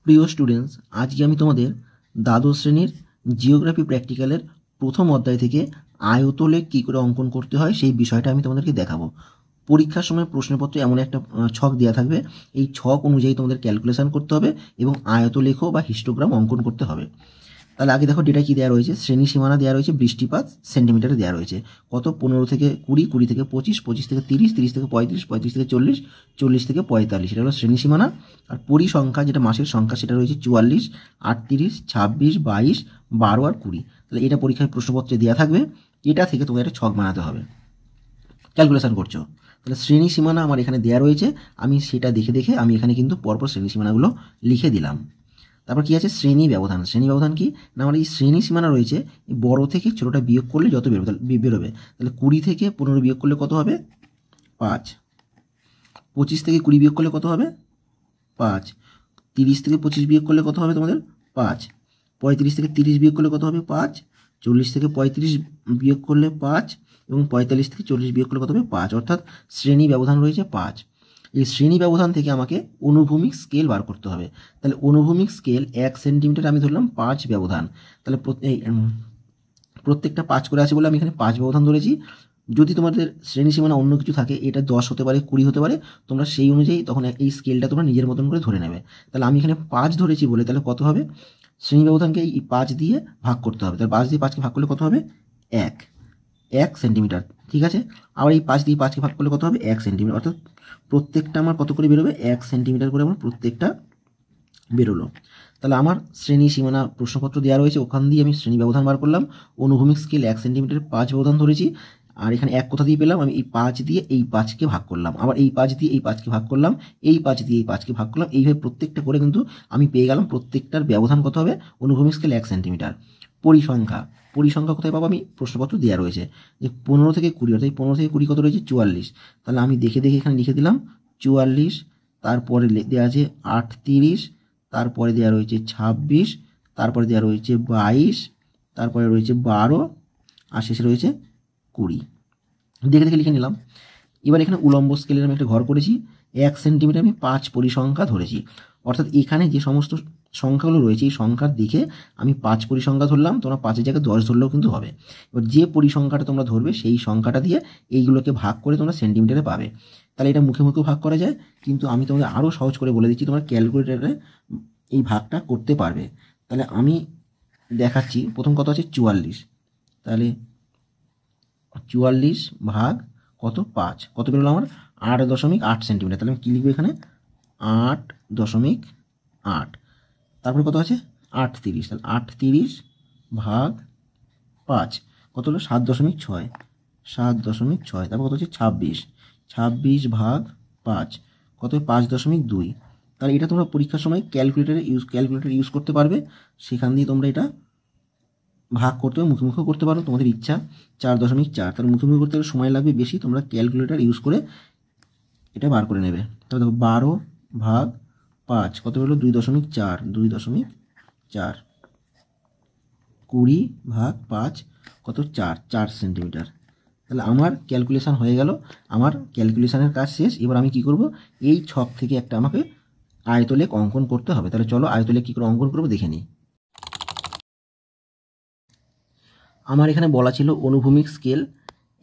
প্রিয় স্টুডেন্টস, আজকে আমি তোমাদের দ্বাদশ শ্রেণীর জিওগ্রাফি প্র্যাকটিক্যালের প্রথম অধ্যায় থেকে আয়তলেখ কী করে অঙ্কন করতে হয় সেই বিষয়টা আমি তোমাদেরকে দেখাবো। পরীক্ষার সময় প্রশ্নপত্রে এমন একটা ছক দেওয়া থাকবে, এই ছক অনুযায়ী তোমাদের ক্যালকুলেশন করতে হবে এবং আয়তলেখ বা হিস্টোগ্রাম অঙ্কন করতে হবে। তাহলে আগে দেখো ডেটা কী দেওয়া রয়েছে, শ্রেণী সীমানা দেওয়া রয়েছে, বৃষ্টিপাত সেন্টিমিটারে দেওয়া রয়েছে, কত 15 থেকে 20, 20 থেকে 25, 25 থেকে 30, 30 থেকে 35, 35 থেকে 40, 40 থেকে 45, এটা হলো শ্রেণী সীমানা। আর পরিসংখ্যা যেটা মাসের সংখ্যা সেটা রয়েছে 44, 38, 26, 22, 12 আর 20। তাহলে এটা পরীক্ষায় প্রশ্নপত্রে দেওয়া থাকবে, এটা থেকে তোমাদের একটা ছক বানাতে হবে। ক্যালকুলেশন করছো, তাহলে শ্রেণী সীমানা আমার এখানে দেওয়া রয়েছে, আমি সেটা দেখে দেখে আমি এখানে কিন্তু পরপর শ্রেণী সীমানাগুলো লিখে দিলাম। তারপর কি আছে, শ্রেণী ব্যবধান। শ্রেণী ব্যবধান কি না, আমার এই শ্রেণী সীমানা রয়েছে, বড় থেকে ছোটোটা বিয়োগ করলে যত বেরোবে, তাহলে 20 থেকে 15 বিয়োগ করলে কত হবে 5, 25 থেকে 20 বিয়োগ করলে কত হবে 5, 30 থেকে 25 বিয়োগ করলে কত হবে তোমাদের 5, 35 থেকে 30 বিয়োগ করলে কত হবে 5, 40 থেকে 35 বিয়োগ করলে 5 এবং 45 থেকে 40 বিয়োগ করলে কত হবে 5, অর্থাৎ শ্রেণী ব্যবধান রয়েছে 5। এই শ্রেণী ব্যবধান থেকে আমাকে অনুভূমিক স্কেল বার করতে হবে। তাহলে অনুভূমিক স্কেল 1 সেন্টিমিটার আমি ধরলাম 5 ব্যবধান, তাহলে প্রত্যেকটা 5 করে আছে বলে আমি এখানে 5 ব্যবধান ধরেছি। যদি তোমাদের শ্রেণী সীমানা অন্য কিছু থাকে, এটা 10 হতে পারে, 20 হতে পারে, তোমরা সেই অনুযায়ী তখন এই স্কেলটা তোমরা নিজের মতন করে ধরে নেবে। তাহলে আমি এখানে 5 ধরেছি বলে তাহলে কত হবে, শ্রেণী ব্যবধানকে এই 5 দিয়ে ভাগ করতে হবে। তাহলে 5 দিয়ে 5কে ভাগ করলে কত হবে 1 সেন্টিমিটার, ঠিক আছে। আবার এই 5 দিয়ে 5কে ভাগ করলে কত হবে 1 সেন্টিমিটার, অর্থাৎ প্রত্যেকটা আমার কত করে বেরোবে 1 সেন্টিমিটার করে আমার প্রত্যেকটা বেরোলো। তাহলে আমার শ্রেণী সীমানা প্রশ্নপত্র দেওয়া রয়েছে, ওখান দিয়ে আমি শ্রেণী ব্যবধান বার করলাম, অনুভূমিক স্কেল 1 সেন্টিমিটার 5 ব্যবধান ধরেছি, আর এখানে 1 কোথা দিয়ে পেলাম, আমি এই 5 দিয়ে এই 5কে ভাগ করলাম, আবার এই 5 দিয়ে এই 5কে ভাগ করলাম, এই 5 দিয়ে এই 5কে ভাগ করলাম, এইভাবে প্রত্যেকটা করে কিন্তু আমি পেয়ে গেলাম প্রত্যেকটার ব্যবধান কত হবে, অনুভূমিক স্কেল 1 সেন্টিমিটার। পরিসংখ্যা কোথায় পাবো, আমি প্রশ্নপত্র দেওয়া রয়েছে যে 15 থেকে 20, অর্থাৎ 15 থেকে 20 কত রয়েছে 44, তাহলে আমি দেখে দেখে এখানে লিখে দিলাম 44, তারপরে দেওয়া আছে 38, তারপরে দেওয়া রয়েছে 26, তারপরে দেওয়া রয়েছে 22, তারপরে রয়েছে 12 আর শেষে রয়েছে 20, দেখে দেখে লিখে নিলাম। এবার এখানে উলম্ব স্কেলের আমি একটা ঘর করেছি, 1 সেন্টিমিটার আমি 5 পরিসংখ্যা ধরেছি, অর্থাৎ এখানে যে সমস্ত সংখ্যাগুলো রয়েছে এই সংখ্যার দিকে আমি 5 পরিসংখ্যা ধরলাম, তোমরা 5-এর জায়গায় 10 ধরলেও কিন্তু হবে। এবার যে পরিসংখ্যাটা তোমরা ধরবে সেই সংখ্যাটা দিয়ে এইগুলোকে ভাগ করে তোমরা সেন্টিমিটারে পাবে। তাহলে এটা মুখে মুখেও ভাগ করা যায়, কিন্তু আমি তোমাদের আরও সহজ করে বলে দিচ্ছি, তোমরা ক্যালকুলেটারে এই ভাগটা করতে পারবে। তাহলে আমি দেখাচ্ছি, প্রথম কত আছে 44, তাহলে 44 ভাগ কত 5, কত বেরোলো আমার 8.8 সেন্টিমিটার। তাহলে আমি কী লিখবো এখানে 8.8, তারপরে কত আছে 38, তাহলে 38 ভাগ 5 কত হলো 7.6, 7.6, তারপর কত হচ্ছে 26, 26 ভাগ 5 কত 5.2। তাহলে এটা তোমরা পরীক্ষার সময় ক্যালকুলেটর ইউজ করতে পারবে, সেখান দিয়ে তোমরা এটা ভাগ করতে হবে, মুখে মুখেও করতে পারো তোমাদের ইচ্ছা। 4.4, তাহলে মুখে মুখে করতে গেলে সময় লাগবে বেশি, তোমরা ক্যালকুলেটর ইউজ করে এটা বার করে নেবে। তাহলে দেখো 12 ভাগ 5 কত হলো 2.4, 2.4, 20 ভাগ 5 কত 4 সেন্টিমিটার। তাহলে আমার ক্যালকুলেশন হয়ে গেল, আমার ক্যালকুলেশনের কাজ শেষ। এবার আমি কি করব, এই ছক থেকে একটা আমাকে আয়তলেখ অঙ্কন করতে হবে। তাহলে চলো আয়তলেখ কী করে অঙ্কন করবো দেখে নিই। আমার এখানে বলা ছিল অনুভূমিক স্কেল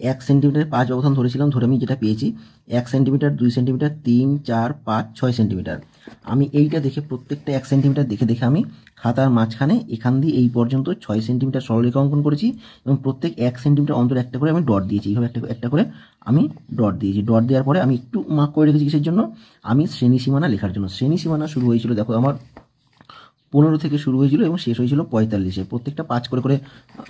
1 সেন্টিমিটার 5 ব্যবধান ধরেছিলাম, ধরে আমি যেটা পেয়েছি 1 সেন্টিমিটার, 2 সেন্টিমিটার, 3, 4, 5, 6 সেন্টিমিটার। আমি এইটা দেখে প্রত্যেকটা 1 সেন্টিমিটার দেখে দেখে আমি খাতার মাঝখানে এখান দিয়ে এই পর্যন্ত 6 সেন্টিমিটার সরলরেখা অঙ্কন করেছি এবং প্রত্যেক 1 সেন্টিমিটার অন্তর একটা করে আমি ডট দিয়েছি, এইভাবে একটা করে আমি ডট দিয়েছি। ডট দেওয়ার পরে আমি একটু মার্ক করে রেখেছি কিসের জন্য, আমি শ্রেণী সীমানা লেখার জন্য। শ্রেণী সীমানা শুরু হয়েছিল দেখো আমার 15 থেকে শুরু হয়েছিল এবং শেষ হয়েছিল 45-এ, প্রত্যেকটা 5 করে করে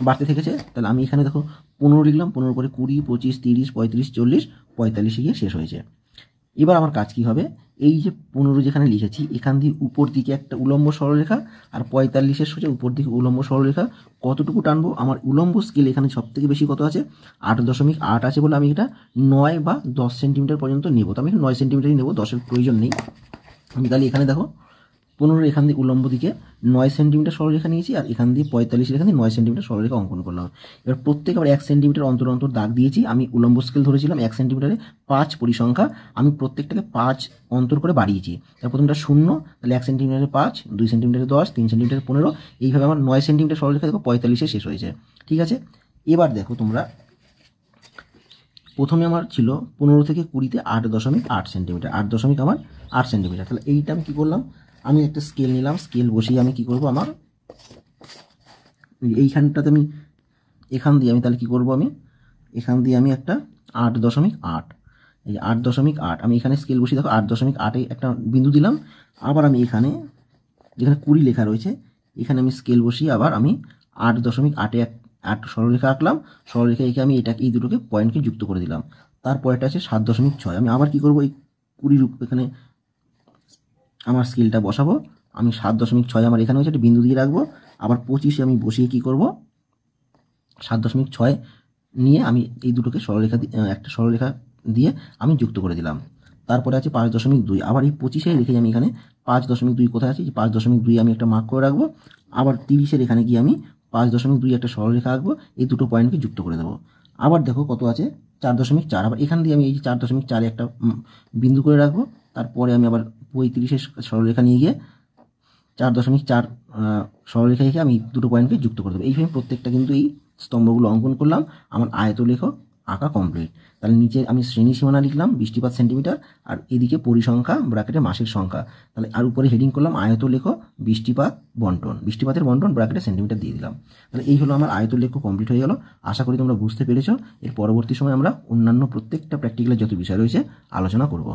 বাড়তে থেকেছে। তাহলে আমি এখানে দেখো 15 লিখলাম, 15 পরে 20, 25, 30, 35, 40, 45-এ গিয়ে শেষ হয়েছে। এবার আমার কাজ কী হবে, এই যে 15 যেখানে লিখেছি এখান দিয়ে উপর দিকে একটা উলম্ব সরলরেখা আর 45-এর সোজা উপর দিকে উলম্ব সরলরেখা কতটুকু টানবো, আমার উলম্ব স্কেল এখানে সবথেকে বেশি কত আছে 8.8 আছে বলে আমি এটা 9 বা 10 সেন্টিমিটার পর্যন্ত নেব। তো আমি 9 সেন্টিমিটারই নেব, 10-এর প্রয়োজন নেই। আমি তাহলে এখানে দেখো 15 এখান দিয়ে উলম্ব দিকে 9 সেন্টিমিটার সরলরেখা নিয়েছি, আর এখান দিয়ে 45 এখান দিয়ে 9 সেন্টিমিটার সরলরেখা অঙ্কন করলাম। এবার প্রত্যেক আবার 1 সেন্টিমিটার অন্তর অন্তর দাগ দিয়েছি। আমি উলম্ব স্কেল ধরেছিলাম 1 সেন্টিমিটারে 5 পরিসংখ্যা, আমি প্রত্যেকটাকে 5 অন্তর করে বাড়িয়েছি। তার প্রথমটা 0, তাহলে 1 সেন্টিমিটারে 5, 2 সেন্টিমিটারে 10, 3 সেন্টিমিটারে 15, এইভাবে আমার 9 সেন্টিমিটার সরলরেখা দেখো 45-এ শেষ হয়েছে। ঠিক আছে, এবার দেখো তোমরা, প্রথমে আমার ছিল 15 থেকে 20-তে 8.8 সেন্টিমিটার, 8 সেন্টিমিটার। তাহলে এইটা আমি কী করলাম, আমি একটা স্কেল নিলাম, স্কেল বসিয়ে আমি কী করব, আমার এইখানটাতে আমি এখান দিয়ে আমি তাহলে কী করব, আমি এখান দিয়ে আমি একটা 8.8, এই 8.8 আমি এখানে স্কেল বসিয়ে দেখো 8.8-এ একটা বিন্দু দিলাম। আবার আমি এখানে যেখানে 20 লেখা রয়েছে এখানে আমি স্কেল বসিয়ে আবার আমি 8.8-এ 8 সরলরেখা আঁকলাম। সরলরেখা এঁকে আমি এই দুটোকে পয়েন্টকে যুক্ত করে দিলাম। তারপরেটা আছে 7.6, আমি আবার কি করব, এই 20 এখানে আমার স্কেলটা বসাবো, আমি 7.6 আমার এখানে হচ্ছে একটা বিন্দু দিয়ে রাখবো। আবার 25-এ আমি বসিয়ে কি করব, 7.6 নিয়ে আমি এই দুটোকে সরলরেখা একটা সরলরেখা দিয়ে আমি যুক্ত করে দিলাম। তারপরে আছে 5.2, আবার এই 25-এ রেখে আমি এখানে 5.2 কোথায় আছে, 5.2 আমি একটা মার্ক করে রাখবো। আবার 30-এর এখানে গিয়ে আমি 5.2 একটা সরলরেখা আঁকবো, এই দুটো পয়েন্টকে যুক্ত করে দেবো। আবার দেখো কত আছে, 4.4, আবার এখান দিয়ে আমি এই 4.4-এ একটা বিন্দু করে রাখবো। তারপরে আমি আবার 35-এর সরলরেখা নিয়ে গিয়ে 4.4 সরলরেখা রেখে আমি দুটো পয়েন্টকে যুক্ত করে দেবো। এইভাবে প্রত্যেকটা কিন্তু এই স্তম্ভগুলো অঙ্কন করলাম, আমার আয়তলেখ আঁকা কমপ্লিট। তাহলে নিচে আমি শ্রেণী সীমানা লিখলাম বৃষ্টিপাত সেন্টিমিটার, আর এদিকে পরিসংখ্যা ব্র্যাকেটে মাসের সংখ্যা। তাহলে আর উপরে হেডিং করলাম আয়তলেখ বৃষ্টিপাত বন্টন, বৃষ্টিপাতের বন্টন ব্র্যাকেটে সেন্টিমিটার দিয়ে দিলাম। তাহলে এই হলো আমার আয়তলেখ কমপ্লিট হয়ে গেল। আশা করি তোমরা বুঝতে পেরেছো। এর পরবর্তী সময় আমরা অন্যান্য প্রত্যেকটা প্র্যাকটিক্যালের যত বিষয় রয়েছে আলোচনা করব।